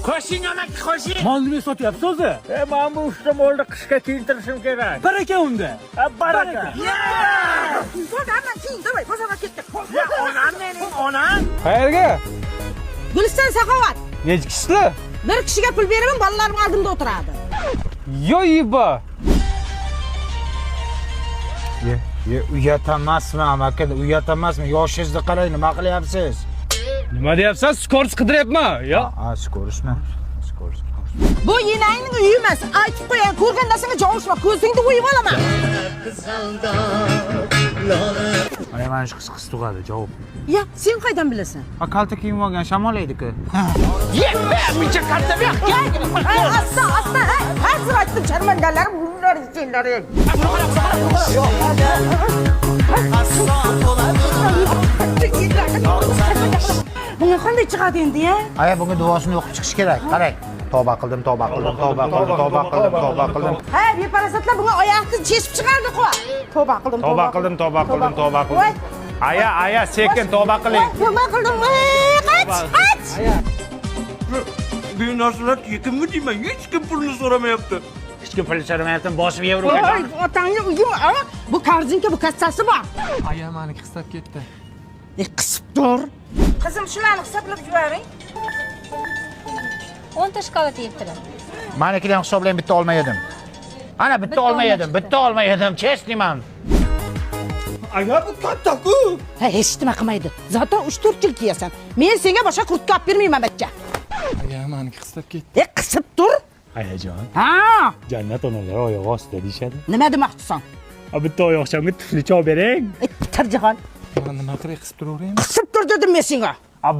Qo'shing amaki, qo'shing. Mol nima sotyapsiz o'zi? Men bu 3 ta molni qishga kiyintirishim kerak. Baraka unda. Baraka. Bo'lganman keyin davay bozorga ketdik. Onam mening onam. Qayerga? Guliston Saxovat. Necha kishilar? Bir kishiga pul beraman, bolalarim oldimda o'tiradi. Yo'yiba. Uyat emasmi amaki? Uyat emasmi? Yoshingizni qarang, nima qilyapsiz? Nima deyapsan? Skors qidiryapman. Yo. Skorsmi? Bu yenangning uyi emas. Aytib qo'yay, ko'rgan narsangga javobma, ko'zingni o'yib olaman. Mana shu qis tug'adi, javob. Ya, sen qaydan bilasan? Kalta kiyib olgan shamol edi-ku. Yetma, bicha kalta yo'q. Hey, asta, hey, hozir aytdim charmandalarim, bunlar senlaring. Bunga qanday chiqadi endi, ya? Aya, bunga duosini o'qib chiqish kerak. Qarang. Tavba qildim. Hey, beparasatlar bunga oyoqni cheshib chiqardi qo'y. Tavba qildim. Voy. Aya, sekin tavba qiling. Tavba qildim. Qach. Bu narsalar yekimmi deyman, hech kim pulni so'ramayapti. Hech kim pul so'ramayapti, boshim yevro Voy, ketadi. otangni uyi, bu qarzinka, bu kassasi bor. Aya meni qistab ketdi. Qisib tur. Qizim, shularni hisoblab yuboring. 10 ta shokolad yebdilar. Manikidan hisoblang, bitta olmadim. Ana bitta olmadim, chestniman. Aya bu katta-ku. Ha, hech nima qilmaydi. Zato 3-4 yil kiyasan. Men senga boshqa kurtka olib bermayman, bachcha. Aya meni qistab ketdi. Qisib tur. Ayajon, Ha, jannat onalar oyoq ostida deyishadi. nima demoqchisan? Bitta oyoqchamga tufli olib bering. Bitirjahon. Men nima qilay qisib turaveraymi? Qisib tur dedim men senga.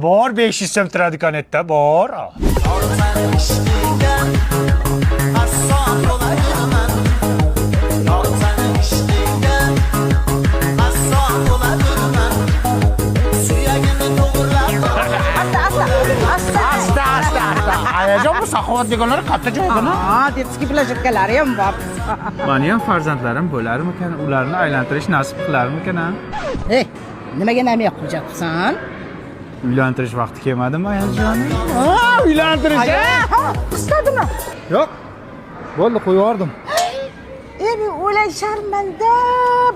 Bor 500 so'm turadigan etda, bor. Asta. Ayajon, bu Saxovat deganlar katta joy-ku. Ha, detskiy plajatkalari ham bor. Meni ham farzandlarim bo'larmikan, ularni aylantirish nasib qilarmikan? Hey, nimaga nami yoqmayapsan? Uylantirish vaqti kelmadimi, ayajon? Ha, uylantirish. Ha, qistadimi? Yo'q. Bo'ldi, qo'yib yubordim. Endi o'lay sharmanda,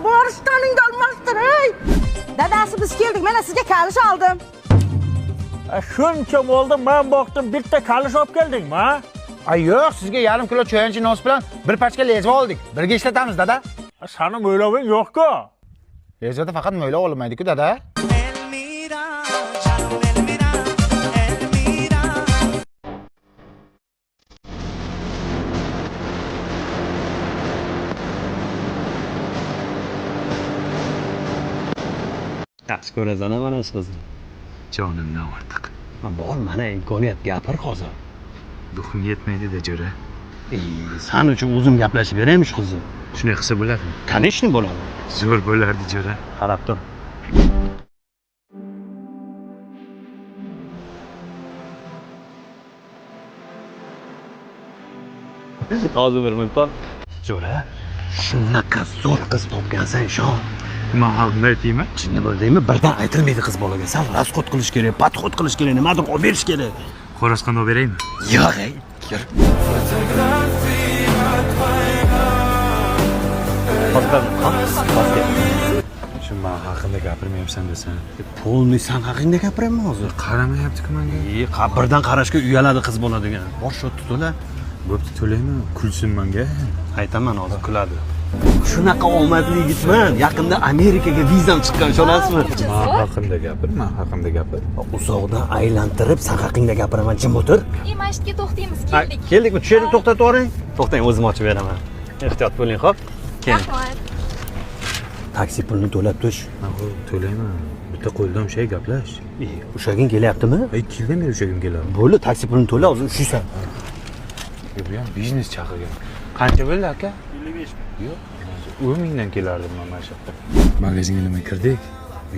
borishtoningni olmasdir, ey. Dadasi biz keldik, mana sizga kalish oldim. Shuncha bo'ldi, men boqdim, bitta kalish olib keldingmi? Yo'q, sizga yarim kilo cho'yanchi nos bilan bir pachka lezva oldik. Birga ishlatamiz, dada. Sani mo'yloving yo'q-ku. Lezvada faqat mo'ylov olmaydi-ku, dada. Yaxshi ko'rasan mana shu qizni. Jonimdan ortiq. Bor, mana imkoniyat gapir hozir. Ruhim yetmaydi-da, jo'ra. Sen uchun o'zim gaplashib beraymi shu qizni? Shunday qilsa bo'ladimi? Конечно bo'ladi. Zo'r bo'lardi, jo'ra. Qarab tur. Hozir bir minut. Jo'ra, shunaqa zo'r qiz topgansan, ishon. Men haqimda aytaymi? Chinni bo'ldingmi? Birdan aytilmaydi qiz bolaga. Sal rasxod qilish kerak, patxod qilish kerak, nimadir olib berish kerak. Xo'rasqon olib beraymi? Yo'q, ey, kir. Shu men haqimda gapirmayapsan desam. Polni san haqingda gapiraman hozir. Qaramayapti-ku menga. Birdan qarashga uyaladi qiz bo'ladigan. Bor shu to'la. Bo'pti, to'layman. Kulsin menga. Aytaman hozir kuladi. Shunaqa omadli yigitman. Yaqinda Amerikaga vizam chiqqan, ishonasizmi? Men haqimda gapir. Uzoqdan aylantirib, san haqingda gapiraman, jim o'tir. Mashitga to'xtaymiz, keldik. Keldikmi? Shu yerda to'xtatib yuboring. To'xtang, o'zim ochib beraman. Ehtiyot bo'ling, xo'p? Keling. Rahmat. Taksi pulini to'lab tush. Men to'layman. Bitta qo'ldan o'shay gaplash. O'shagin kelyaptimi? Keldim men o'shagim keladi. Bo'ldi, taksi pulini to'la, o'zim ushiysan. Bu ham biznes chaqirgan. Qancha bo'ldi aka? 55 ming. Yo'q. 10 mingdan kelardi mana shu yerda. Magazinga nima kirdik?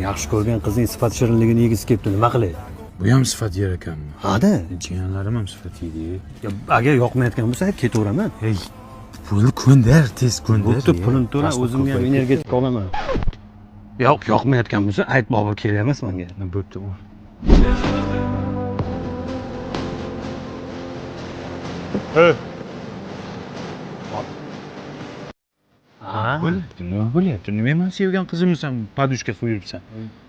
Yaxshi ko'rgan qizning sifat shirinligini yegisi kelibdi, nima qilay? Bu ham sifat yer ekanmi? Ha-da. Jiyanlarim ham sifat yeydi. Agar yoqmayotgan bo'lsa, ketaveraman. Ey, pulni ko'ndar, tez ko'ndar. Bo'pti, pulini to'la, o'zimga ham energetik olaman. Yoqmayotgan bo'lsa, ayt Bobur kerak emas menga. Bo'pti. Nima bo'lyapti? Nima men sevgan qizimsan, podushka qo'yibsan?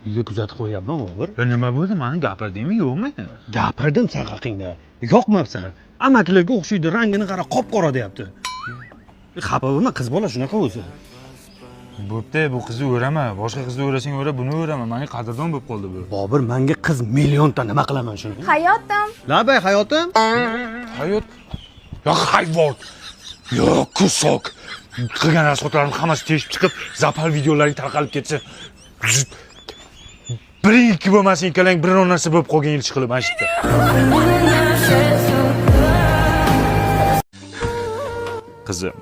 Uyga kuzatib qo'yapman, Bobur. Nima bo'ldi? Mani gapirdingmi, yo'qmi? Gapirdim san haqingda. Yoqmabsan. Amakilarga o'xshaydi, rangini qara, qop-qora deyapti. Xafa bo'lma, qiz bola shunaqa o'zi. Bo'pti, bu qizni o'rama. Boshqa qizni o'rasang o'ra, buni o'rama. Menga qadrdon bo'lib qoldi bu. Bobur, menga qiz millionta nima qilaman shuni? Hayotim. Labay hayotim. Hayot. Ya hayvon. Ya kusok. Qilgan rasxotlarim hammasi teshib chiqib, zapal videolaring tarqalib ketsa. Biring ikki bo'lmasin, ikkalang biror narsa bo'lib qolgan yil chiqilib mana shu yerda. Qizim,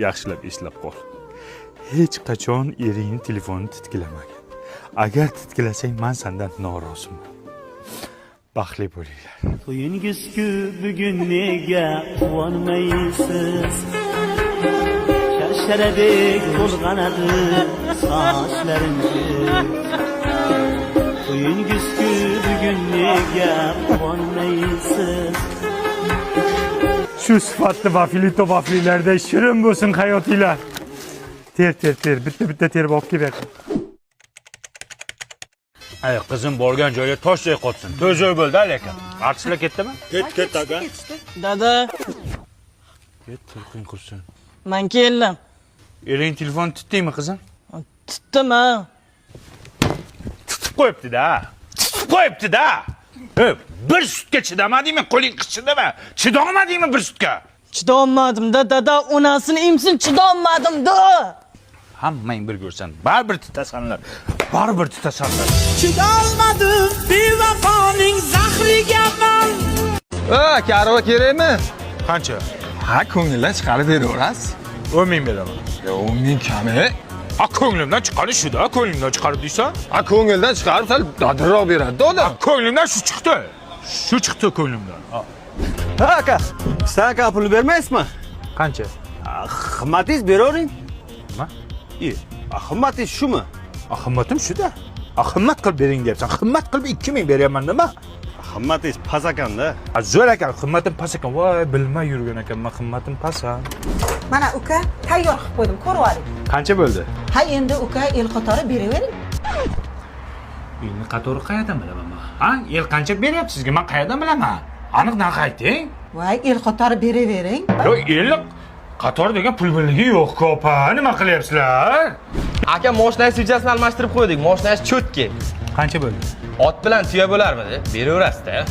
yaxshilab eslab qol. Hech qachon eringni telefonini titkilamagan. Agar titkilasang, men sendan noroziman. Baxtli bo'linglar. To'yingiz-ku bugun nega quvonmaysiz? Sharadek bo'lganadi sochlaringiz. To'yingiz-ku bugun nega quvonmaysiz? Shu sifatli vafli-tovaflilarda shirin bo'lsin hayotinglar. Ter, bitta terib olib kel. Ay, qizim borgan joyga toshday qotsin. To'zoy bo'ldi lekin. Artistlar ketdimi? Ket aka. Dada, Ket, turqing qursin. men keldim. Ering telefon tutdingmi qizim? Tutdim-a. Tutib qo'yibdi-da. Bir sutga chidamadingmi? Qo'ling qishidimi? Chidolmadingmi bir sutga? Chidolmadim-da, dada, onasini imsin chidolmadim-da. Hammang bir ko'rsan, baribir tutasanlar. Chidolmadim bevafoning zahriga man. Karva kerakmi? Qancha? Ha, ko'ngildan chiqarib beraverasiz. 10 ming beraman. 10 ming kami. Ha, ko'nglimdan chiqarish shu-da, ko'nglimdan chiqarib deysan? Ha, ko'ngildan chiqarib sal dadilroq beradi-da odam. Ko'nglimdan shu chiqdi. Shu chiqdi ko'nglimdan. Ha aka, sen aka pul bermaysizmi? Qancha? Xizmatingiz beravering. Nima? Xizmatingiz shumi? Xizmatim shu-da. Xizmat qilib bering deyapsan. Xizmat qilib 2000 beraman nima? Xizmatingiz past ekanda. Zo'r ekan, xizmatim past ekan. Voy, bilmay yurgan ekanman, xizmatim past. Mana uka tayyor qilib qo'ydim, ko'rib oling. Qancha bo'ldi? Ha, endi uka el qatori beravering. Elni qatori qayerdan bilaman men? Ha, el qancha beryapti sizga? Men qayerdan bilaman? Aniq narx ayting. Voy, el qatori beravering. Yo, el qator degan pul birligi yo'q-ku, opa. Nima qilyapsizlar? Aka, mashinangiz sujasini almashtirib qo'ydik. Mashinangiz cho'tki. Qancha bo'ldi? Ot bilan tuya bo'larmidi? Beraverasiz-da.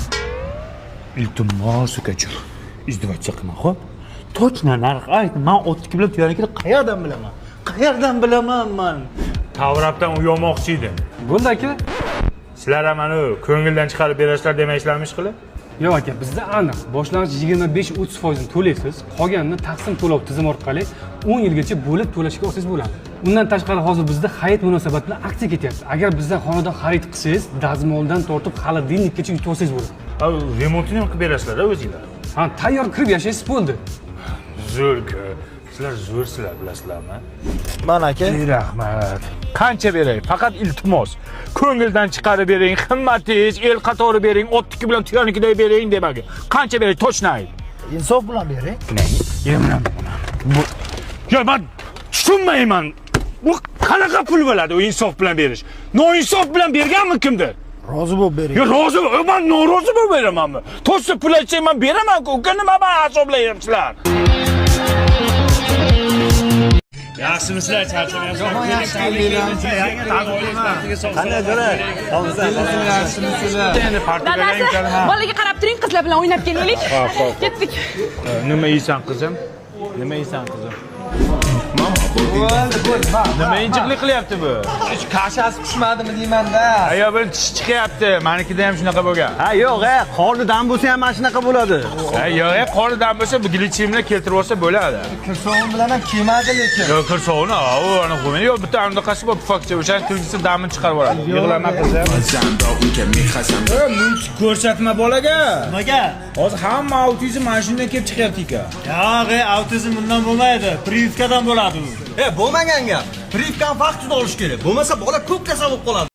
Iltimos ukajon. Izdivojcha qilma, xo'p? Точно narx ayt. Men otniki bilan tuyanikini qayerdan bilaman? Qayerdan bilaman men? Tavrabdan uyomoqchi edi. Bo'ldi aka. Sizlar ham mana ko'ngildan chiqarib berasizlar demaysizlarmish qilib? Yo'q aka, bizda aniq. Boshlang'ich 25-30% to'laysiz, qolganini taqsim to'lov tizimi orqali 10 yilgacha bo'lib to'lashga olsangiz bo'ladi. Undan tashqari hozir bizda xarid munosabati bilan aksiya ketyapti. Agar bizdan xonadon xarid qilsangiz, dazmoldan tortib xolodilnikgacha yutib olsangiz bo'ladi. Remontini ham qilib berasizlar-da o'zingizlar. Ha, tayyor kirib yashaysiz bo'ldi. Zo'r-ku. Sizlar zo'rsizlar, bilasizlarmi? Mana aka. Rahmat. Qancha beray? Faqat iltimos. Ko'ngildan chiqarib bering, qimmatingiz, el qatori bering, otniki bilan tuyanikiday bering demaga. Qancha beray? Точно ayt. Insof bilan bering. Bu yo, men tushunmayman. Bu qanaqa pul bo'ladi u insof bilan berish? Noinsof bilan berganmi kimdir? Rozi bo'lib bering. Yo, rozi, men norozi bo'lib beramanmi? To'g'risi pul aytsang men beraman-ku. Uka nima men hisoblayapsizlar? Yaxshimisizlar, charchamayapsizlar. Qanday jo'ra? Endi Portugaliya kalma. Bolaga qarab turing, qizlar bilan o'ynab kelaylik. Ketdik. Nima yeysan qizim? Nima yeysan qizim? Nima injiqlik qilyapti bu? Kashasi pishmadimi deyman-da. Ayo, bir tish chiqyapti. Menikida ham shunaqa bo'lgan. Ha, yo'q, qornidan bo'lsa ham mana shunaqa bo'ladi. Yo'q, qonidan bo'lsa bu glitsemni keltirib olsa bo'ladi. Kirsovun bilan ham kelmadi lekin. Yo'q, kirsovni, u ana qo'ymaydi. Yo'q, bitta anaqasi bor, pufakcha. O'sha kirgisi damini chiqarib yuboradi. Yig'lama qizim. Mulk ko'rsatma bolaga. Nimaga? Hozir hamma autizm mana shundan kelib chiqyapti ekan. Yo'q, autizm bundan bo'lmaydi. Privkadan bo'ladi u. Bo'lmagan gap. Privkan vaqtida olish kerak. Bo'lmasa bola ko'p kasal bo'lib qoladi.